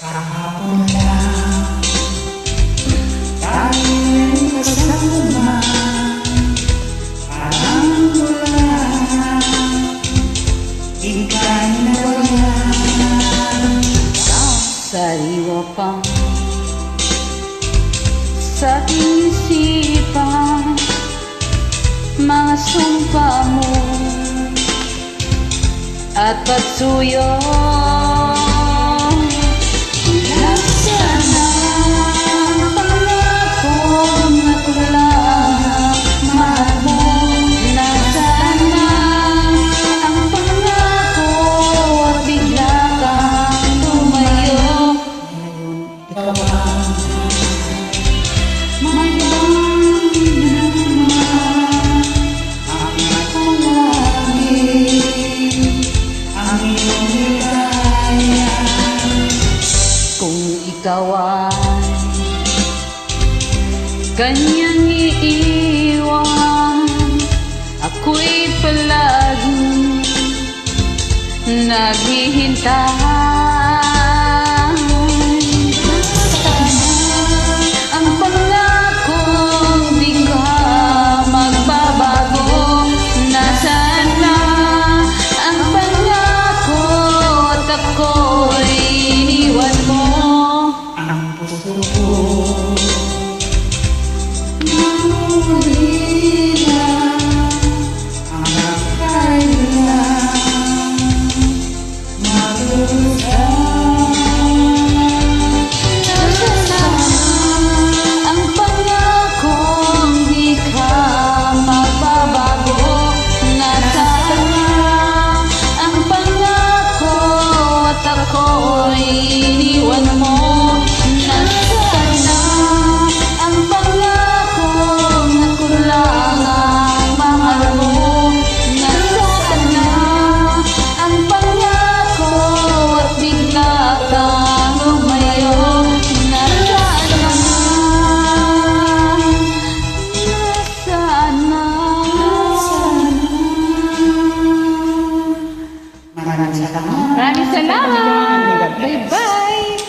Kahapon lang tayong kasama, parang wala ika'y nawala. Sariwa pa sa isipan, mga sumpa mo at pagsuyo. Nasaan ang pangakong nakulang mahal mo? Nasaan na ang pangako at bigla kang tumayo? Ngayon ikaw ang ikaw ay kanyang iiwan, ako'y palaging naghihintay. Ang pangakong di ka magbabago, nasaan na ang pangako at ako'y iniwan mo. ang puso ko nahuli na ang kailang malusan. Nasaan ang pangakong di ka magbabago, nasaan na ang pangako at ako'y iniwan mo. Maraming salamat. Maraming salamat. Bye-bye.